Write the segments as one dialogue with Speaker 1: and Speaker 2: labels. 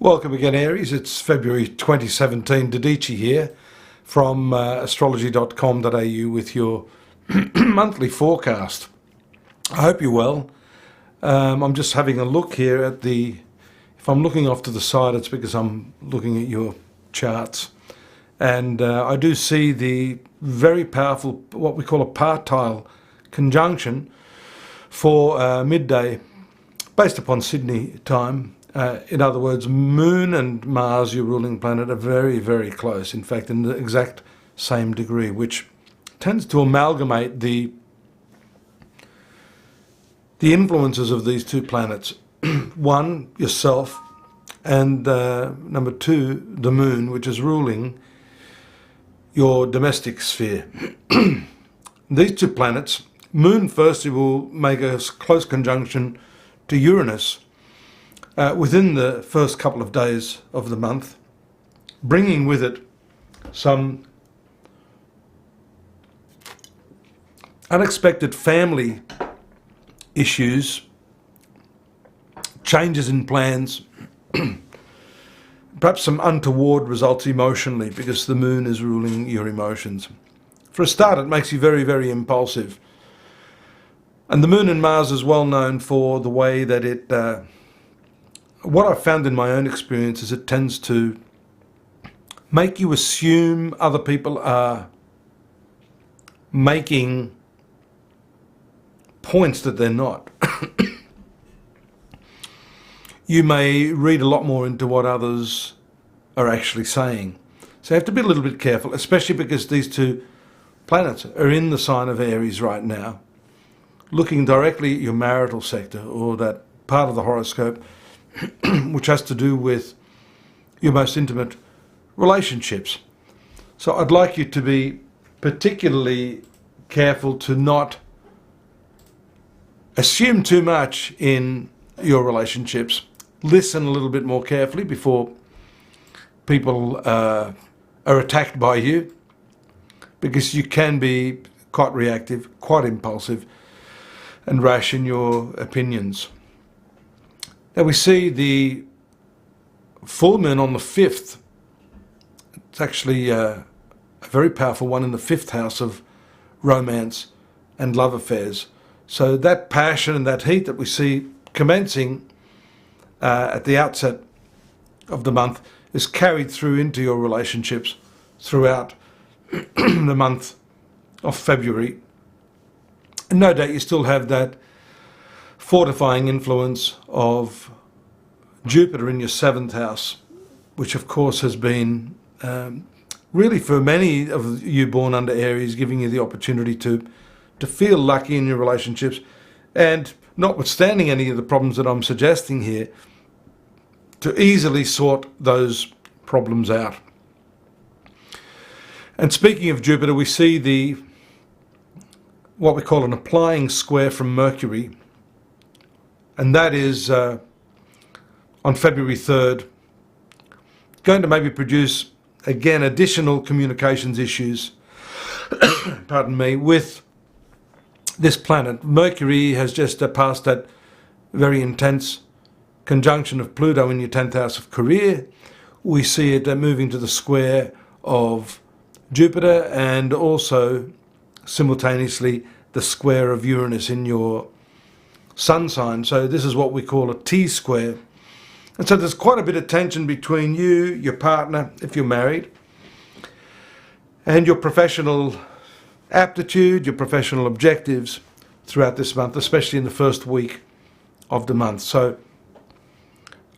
Speaker 1: Welcome again, Aries. It's February 2017. Dadhichi here from astrology.com.au with your monthly forecast. I hope you're well. I'm just having a look here at if I'm looking off to the side, it's because I'm looking at your charts. And I do see the very powerful, what we call a partile conjunction for midday, based upon Sydney time. In other words, Moon and Mars, your ruling planet, are very, very close. In fact, in the exact same degree, which tends to amalgamate the influences of these two planets. One, yourself, and number two, the Moon, which is ruling your domestic sphere. These two planets, Moon firstly will make a close conjunction to Uranus within the first couple of days of the month, bringing with it some unexpected family issues, changes in plans, perhaps some untoward results emotionally, because the Moon is ruling your emotions. For a start, it makes you very, very impulsive. And the Moon and Mars is well known for the way that it what I've found in my own experience is it tends to make you assume other people are making points that they're not. You may read a lot more into what others are actually saying. So you have to be a little bit careful, especially because these two planets are in the sign of Aries right now, looking directly at your marital sector, or that part of the horoscope which has to do with your most intimate relationships. So I'd like you to be particularly careful to not assume too much in your relationships. Listen a little bit more carefully before people are attacked by you, because you can be quite reactive, quite impulsive and rash in your opinions. Now we see the full moon on the 5th. It's actually a very powerful one in the 5th house of romance and love affairs. So that passion and that heat that we see commencing at the outset of the month is carried through into your relationships throughout the month of February. And no doubt you still have that fortifying influence of Jupiter in your 7th house, which of course has been really, for many of you born under Aries, giving you the opportunity to feel lucky in your relationships, and notwithstanding any of the problems that I'm suggesting here, to easily sort those problems out. And speaking of Jupiter, we see what we call an applying square from Mercury, and that is on February 3rd, going to maybe produce, again, additional communications issues, pardon me, with this planet. Mercury has just passed that very intense conjunction of Pluto in your 10th house of career. We see it moving to the square of Jupiter, and also simultaneously the square of Uranus in your sun sign. So this is what we call a T-square. And so there's quite a bit of tension between you, your partner, if you're married, and your professional aptitude, your professional objectives throughout this month, especially in the first week of the month. So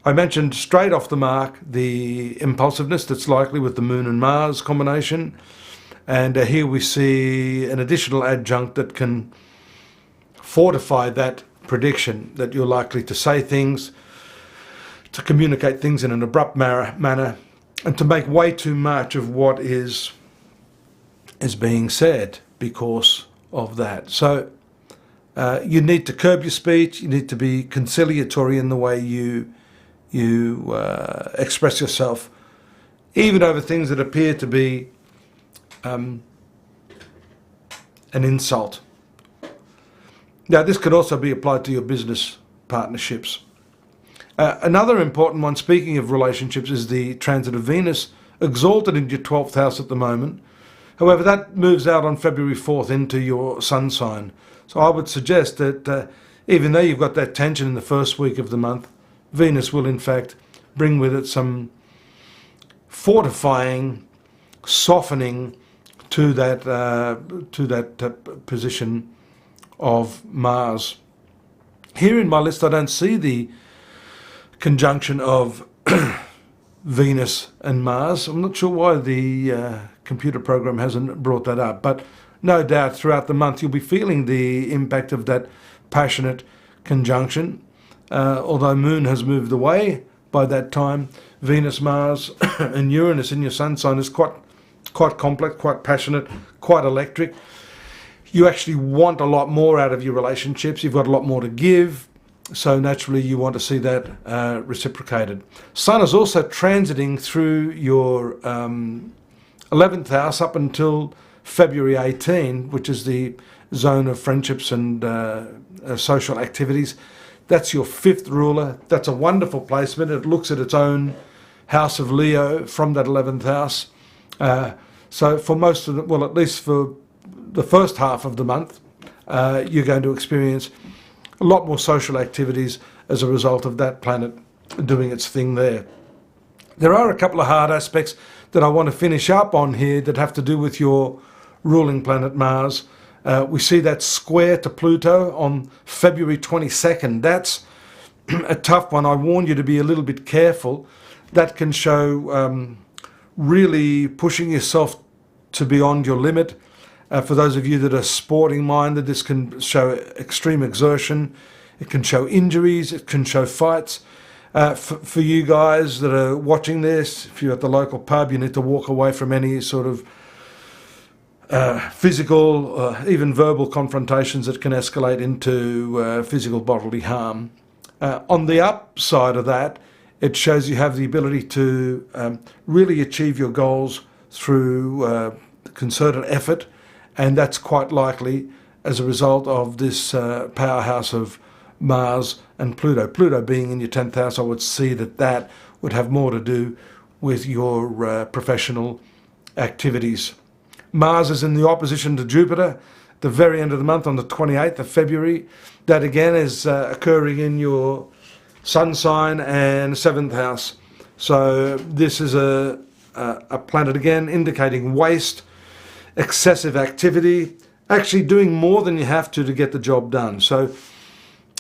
Speaker 1: I mentioned straight off the mark the impulsiveness that's likely with the Moon and Mars combination. And here we see an additional adjunct that can fortify that prediction, that you're likely to say things, to communicate things in an abrupt manner, and to make way too much of what is being said because of that. So you need to curb your speech. You need to be conciliatory in the way you express yourself, even over things that appear to be an insult. Now, this could also be applied to your business partnerships. Another important one, speaking of relationships, is the transit of Venus, exalted into your 12th house at the moment. However, that moves out on February 4th into your sun sign. So I would suggest that even though you've got that tension in the first week of the month, Venus will in fact bring with it some fortifying, softening to that position of Mars. Here in my list I don't see the conjunction of Venus and Mars. I'm not sure why the computer program hasn't brought that up, but no doubt throughout the month you'll be feeling the impact of that passionate conjunction. Although Moon has moved away by that time, Venus, Mars and Uranus in your sun sign is quite complex, quite passionate, quite electric. You actually want a lot more out of your relationships. You've got a lot more to give. So naturally you want to see that reciprocated. Sun is also transiting through your 11th house up until February 18, which is the zone of friendships and social activities. That's your 5th ruler. That's a wonderful placement. It looks at its own house of Leo from that 11th house. So for most of the, well, at least for the first half of the month, you're going to experience a lot more social activities as a result of that planet doing its thing there. There are a couple of hard aspects that I want to finish up on here that have to do with your ruling planet Mars. We see that square to Pluto on February 22nd. That's a tough one. I warn you to be a little bit careful. That can show really pushing yourself to beyond your limit. For those of you that are sporting minded, this can show extreme exertion. It can show injuries. It can show fights. For you guys that are watching this, if you're at the local pub, you need to walk away from any sort of physical, even verbal confrontations that can escalate into physical bodily harm. On the upside of that, it shows you have the ability to really achieve your goals through concerted effort, and that's quite likely as a result of this powerhouse of Mars and Pluto. Pluto being in your 10th house, I would see that would have more to do with your professional activities. Mars is in the opposition to Jupiter at the very end of the month on the 28th of February. That again is occurring in your sun sign and 7th house. So this is a planet again indicating waste, excessive activity, actually doing more than you have to get the job done. So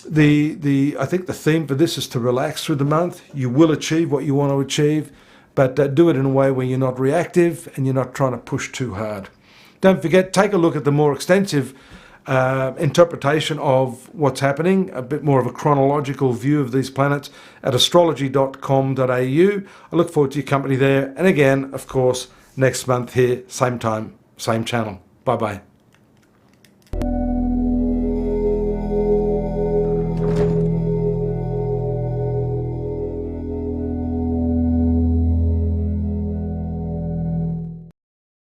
Speaker 1: I think the theme for this is to relax through the month. You will achieve what you want to achieve, but do it in a way where you're not reactive and you're not trying to push too hard. Don't forget, take a look at the more extensive interpretation of what's happening, a bit more of a chronological view of these planets at astrology.com.au. I look forward to your company there. And again, of course, next month here, same time, same channel. Bye-bye.